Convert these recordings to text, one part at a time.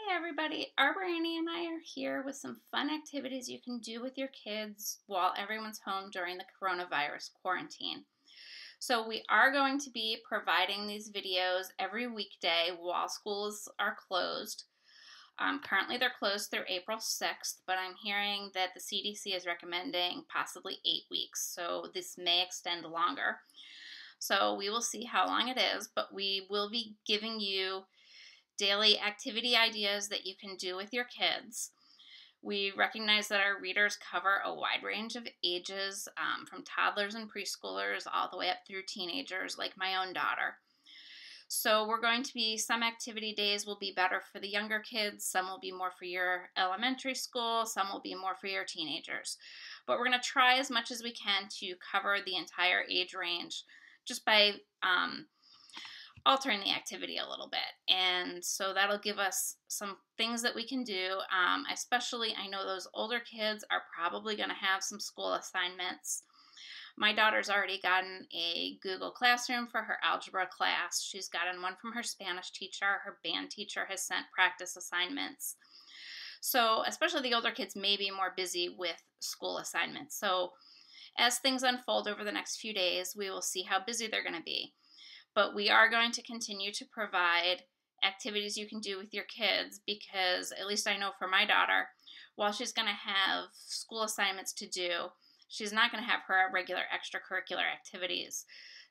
Hey everybody, Arbor Annie and I are here with some fun activities you can do with your kids while everyone's home during the coronavirus quarantine. So we are going to be providing these videos every weekday while schools are closed. Currently they're closed through April 6th, but I'm hearing that the CDC is recommending possibly 8 weeks, so this may extend longer. So we will see how long it is, but we will be giving you daily activity ideas that you can do with your kids. We recognize that our readers cover a wide range of ages, from toddlers and preschoolers all the way up through teenagers like my own daughter. So we're going to be, some activity days will be better for the younger kids, some will be more for your elementary school, some will be more for your teenagers. But we're going to try as much as we can to cover the entire age range just by altering the activity a little bit. And so that'll give us some things that we can do. Especially, I know those older kids are probably going to have some school assignments. My daughter's already gotten a Google Classroom for her algebra class. She's gotten one from her Spanish teacher. Her band teacher has sent practice assignments. So especially the older kids may be more busy with school assignments. So as things unfold over the next few days, we will see how busy they're going to be. But we are going to continue to provide activities you can do with your kids because, at least I know for my daughter, while she's going to have school assignments to do, she's not going to have her regular extracurricular activities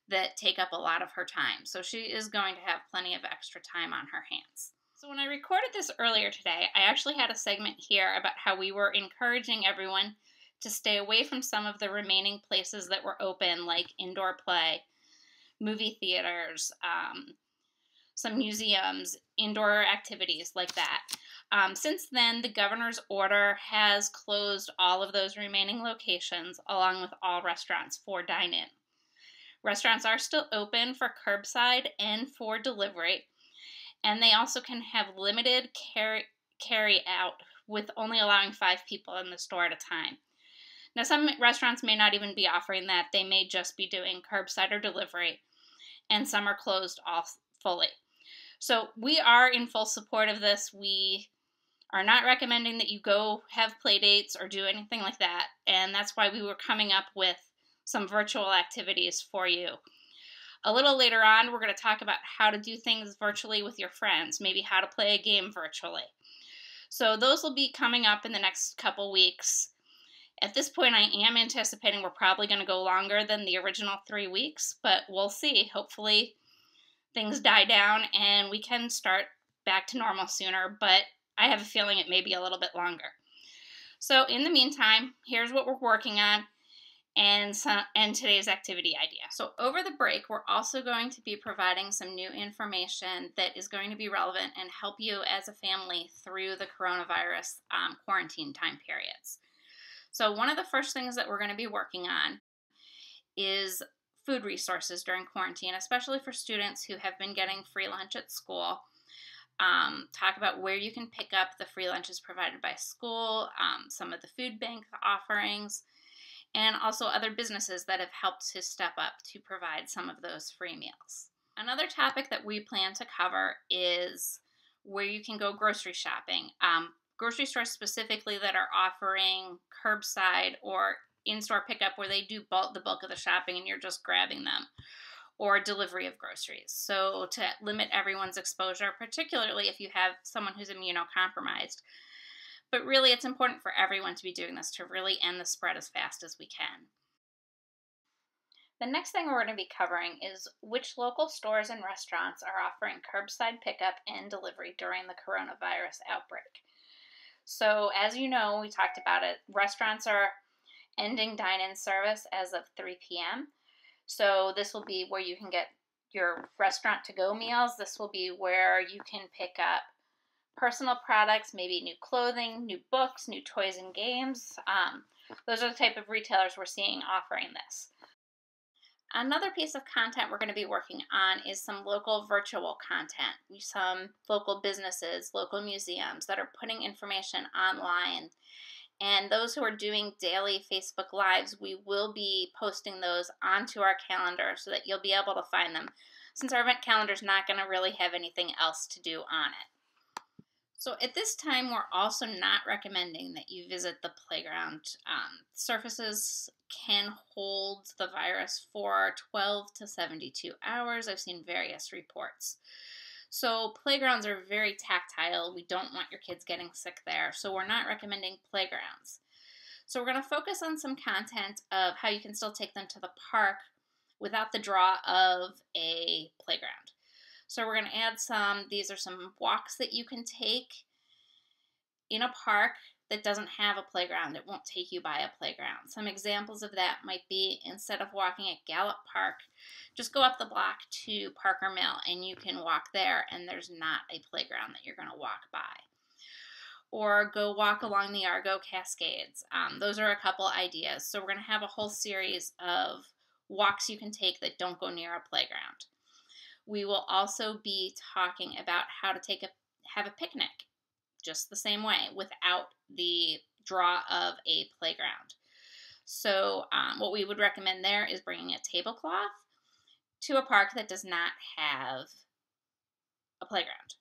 that take up a lot of her time. So she is going to have plenty of extra time on her hands. So when I recorded this earlier today, I actually had a segment here about how we were encouraging everyone to stay away from some of the remaining places that were open, like indoor play, movie theaters, some museums, indoor activities like that. Since then, the governor's order has closed all of those remaining locations along with all restaurants for dine-in. Restaurants are still open for curbside and for delivery, and they also can have limited carry out with only allowing 5 people in the store at a time. Now, some restaurants may not even be offering that. They may just be doing curbside or delivery, and some are closed off fully. So we are in full support of this. We are not recommending that you go have play dates or do anything like that, and that's why we were coming up with some virtual activities for you. A little later on, we're going to talk about how to do things virtually with your friends, maybe how to play a game virtually. So those will be coming up in the next couple weeks. At this point, I am anticipating we're probably going to go longer than the original 3 weeks, but we'll see. Hopefully things die down and we can start back to normal sooner, but I have a feeling it may be a little bit longer. So in the meantime, here's what we're working on and today's activity idea. So over the break, we're also going to be providing some new information that is going to be relevant and help you as a family through the coronavirus quarantine time periods. So one of the first things that we're going to be working on is food resources during quarantine, especially for students who have been getting free lunch at school. Talk about where you can pick up the free lunches provided by school, some of the food bank offerings, and also other businesses that have helped to step up to provide some of those free meals. Another topic that we plan to cover is where you can go grocery shopping. Grocery stores specifically that are offering curbside or in-store pickup where they do the bulk of the shopping and you're just grabbing them, or delivery of groceries. So to limit everyone's exposure, particularly if you have someone who's immunocompromised. But really, it's important for everyone to be doing this to really end the spread as fast as we can. The next thing we're going to be covering is which local stores and restaurants are offering curbside pickup and delivery during the coronavirus outbreak. So as you know, we talked about it, restaurants are ending dine-in service as of 3 p.m. So this will be where you can get your restaurant to-go meals. This will be where you can pick up personal products, maybe new clothing, new books, new toys and games. Those are the type of retailers we're seeing offering this. Another piece of content we're going to be working on is some local virtual content. Some local businesses, local museums that are putting information online. And those who are doing daily Facebook Lives, we will be posting those onto our calendar so that you'll be able to find them, since our event calendar is not going to really have anything else to do on it. So at this time, we're also not recommending that you visit the playground. Surfaces can hold the virus for 12 to 72 hours. I've seen various reports. So playgrounds are very tactile. We don't want your kids getting sick there. So we're not recommending playgrounds. So we're going to focus on some content of how you can still take them to the park without the draw of a playground. So we're going to add these are some walks that you can take in a park that doesn't have a playground. It won't take you by a playground. Some examples of that might be, instead of walking at Gallup Park, just go up the block to Parker Mill and you can walk there and there's not a playground that you're going to walk by. Or go walk along the Argo Cascades. Those are a couple ideas. So we're going to have a whole series of walks you can take that don't go near a playground. We will also be talking about how to have a picnic just the same way without the draw of a playground. So what we would recommend there is bringing a tablecloth to a park that does not have a playground.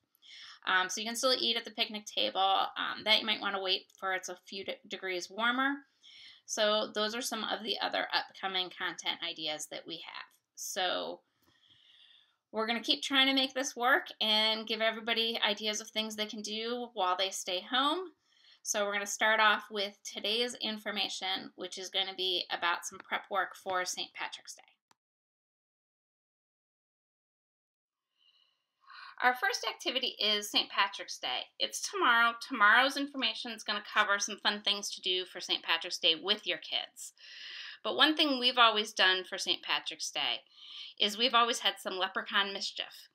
So you can still eat at the picnic table. That you might want to wait for it's a few degrees warmer. So those are some of the other upcoming content ideas that we have. So we're going to keep trying to make this work and give everybody ideas of things they can do while they stay home. So we're going to start off with today's information, which is going to be about some prep work for St. Patrick's Day. Our first activity is St. Patrick's Day. It's tomorrow. Tomorrow's information is going to cover some fun things to do for St. Patrick's Day with your kids. But one thing we've always done for St. Patrick's Day is we've always had some leprechaun mischief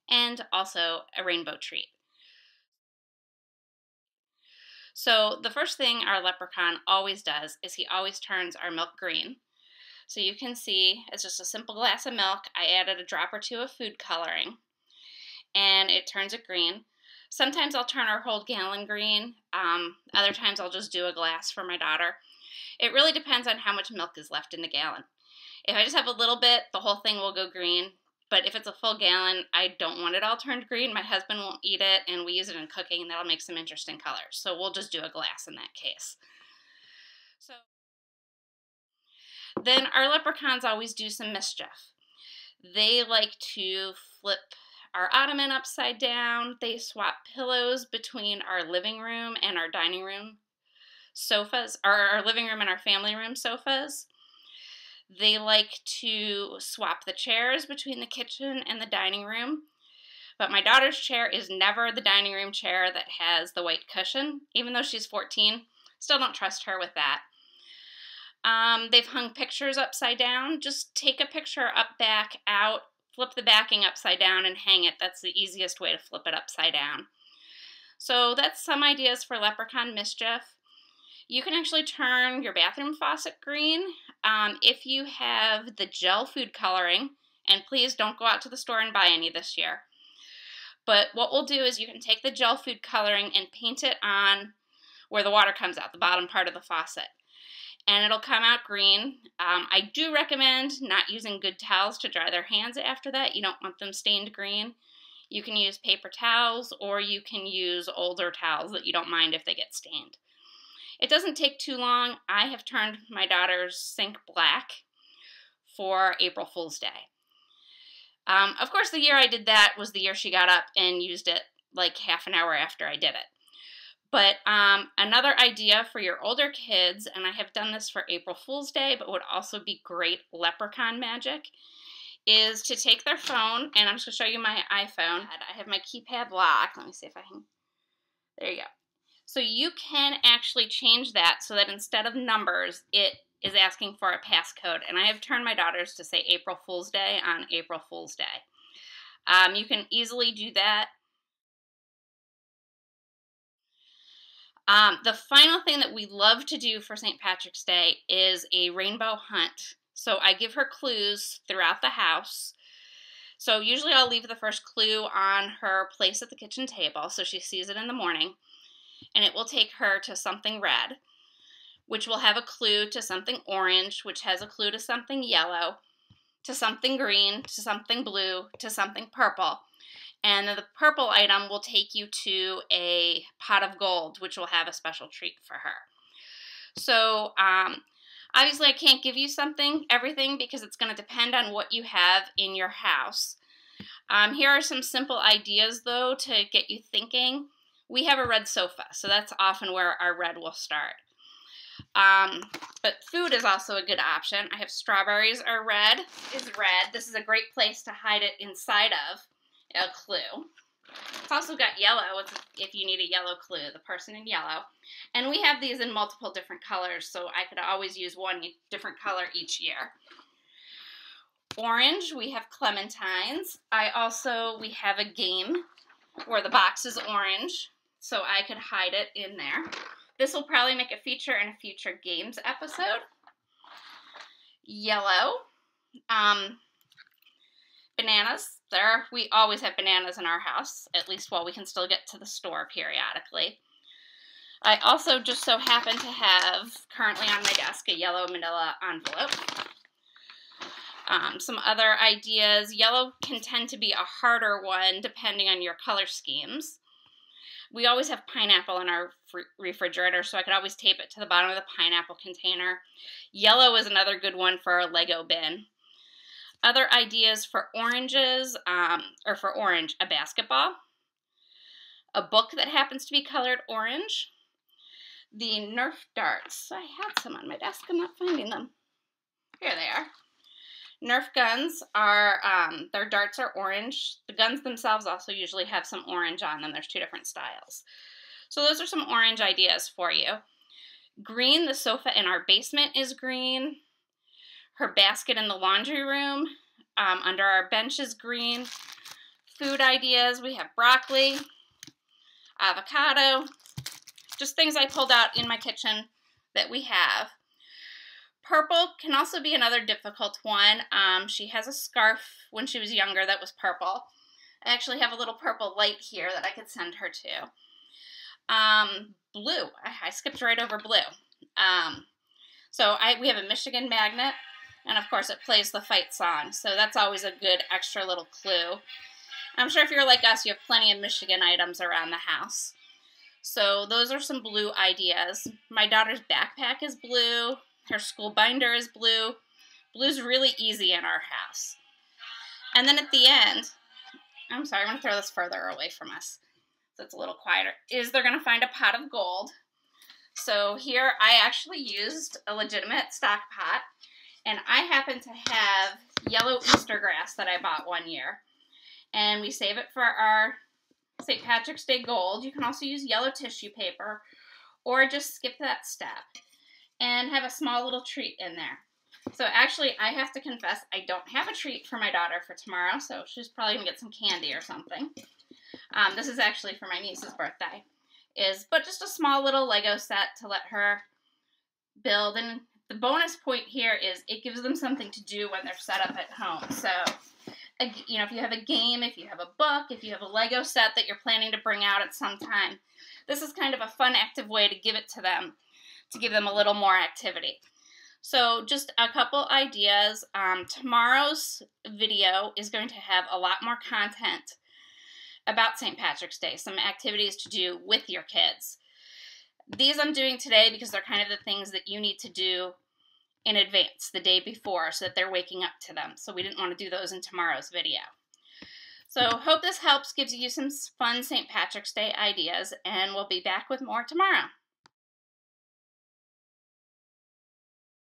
and also a rainbow treat. So the first thing our leprechaun always does is he always turns our milk green. So you can see it's just a simple glass of milk. I added a drop or two of food coloring and it turns it green. Sometimes I'll turn our whole gallon green. Other times I'll just do a glass for my daughter. It really depends on how much milk is left in the gallon. If I just have a little bit, the whole thing will go green. But if it's a full gallon, I don't want it all turned green. My husband won't eat it, and we use it in cooking, and that'll make some interesting colors. So we'll just do a glass in that case. So then our leprechauns always do some mischief. They like to flip our ottoman upside down. They swap pillows between our living room and our dining room sofas, or our living room and our family room sofas. They like to swap the chairs between the kitchen and the dining room. But my daughter's chair is never the dining room chair that has the white cushion. Even though she's 14, still don't trust her with that. They've hung pictures upside down. Just take a picture up, back, out, flip the backing upside down and hang it. That's the easiest way to flip it upside down. So that's some ideas for leprechaun mischief. You can actually turn your bathroom faucet green if you have the gel food coloring, and please don't go out to the store and buy any this year. But what we'll do is you can take the gel food coloring and paint it on where the water comes out, the bottom part of the faucet, and it'll come out green. I do recommend not using good towels to dry their hands after that. You don't want them stained green. You can use paper towels, or you can use older towels that you don't mind if they get stained. It doesn't take too long. I have turned my daughter's sink black for April Fool's Day. Of course, the year I did that was the year she got up and used it like half an hour after I did it. But another idea for your older kids, and I have done this for April Fool's Day, but would also be great leprechaun magic, is to take their phone, and I'm just going to show you my iPhone. I have my keypad lock. Let me see if I can. There you go. So you can actually change that so that instead of numbers, it is asking for a passcode. And I have turned my daughter's to say April Fool's Day on April Fool's Day. You can easily do that. The final thing that we love to do for St. Patrick's Day is a rainbow hunt. So I give her clues throughout the house. So usually I'll leave the first clue on her place at the kitchen table so she sees it in the morning. And it will take her to something red, which will have a clue to something orange, which has a clue to something yellow, to something green, to something blue, to something purple. And then the purple item will take you to a pot of gold, which will have a special treat for her. So obviously I can't give you everything, because it's going to depend on what you have in your house. Here are some simple ideas, though, to get you thinking. We have a red sofa, so that's often where our red will start. But food is also a good option. I have strawberries are red. This is a great place to hide it inside of a clue. It's also got yellow if you need a yellow clue, the person in yellow. And we have these in multiple different colors, so I could always use one different color each year. Orange, we have clementines. We have a game where the box is orange, so I could hide it in there. This will probably make a feature in a future games episode. Yellow. Bananas. We always have bananas in our house, at least while we can still get to the store periodically. I also just so happen to have, currently on my desk, a yellow manila envelope. Some other ideas. Yellow can tend to be a harder one depending on your color schemes. We always have pineapple in our refrigerator, so I could always tape it to the bottom of the pineapple container. Yellow is another good one for a Lego bin. Other ideas for oranges, a basketball, a book that happens to be colored orange, the Nerf darts. I had some on my desk, I'm not finding them. Here they are. Nerf guns are, their darts are orange. The guns themselves also usually have some orange on them. There's two different styles. So those are some orange ideas for you. Green, the sofa in our basement is green. Her basket in the laundry room under our bench is green. Food ideas, we have broccoli, avocado, just things I pulled out in my kitchen that we have. Purple can also be another difficult one. She has a scarf when she was younger that was purple. I actually have a little purple light here that I could send her to. Blue. I skipped right over blue. We have a Michigan magnet, and of course it plays the fight song, so that's always a good extra little clue. I'm sure if you're like us, you have plenty of Michigan items around the house. So those are some blue ideas. My daughter's backpack is blue. Her school binder is blue. Blue's really easy in our house. And then at the end, I'm sorry, I'm going to throw this further away from us so it's a little quieter, they're going to find a pot of gold. So here I actually used a legitimate stock pot, and I happen to have yellow Easter grass that I bought one year. And we save it for our St. Patrick's Day gold. You can also use yellow tissue paper or just skip that step and have a small little treat in there. So actually, I have to confess, I don't have a treat for my daughter for tomorrow, so she's probably going to get some candy or something. This is actually for my niece's birthday. But just a small little Lego set to let her build. And the bonus point here is it gives them something to do when they're set up at home. So, you know, if you have a game, if you have a book, if you have a Lego set that you're planning to bring out at some time, this is kind of a fun, active way to give it to them, to give them a little more activity. So just a couple ideas. Tomorrow's video is going to have a lot more content about St. Patrick's Day, some activities to do with your kids. These I'm doing today because they're kind of the things that you need to do in advance, the day before, so that they're waking up to them. So we didn't want to do those in tomorrow's video. So hope this helps, gives you some fun St. Patrick's Day ideas, and we'll be back with more tomorrow.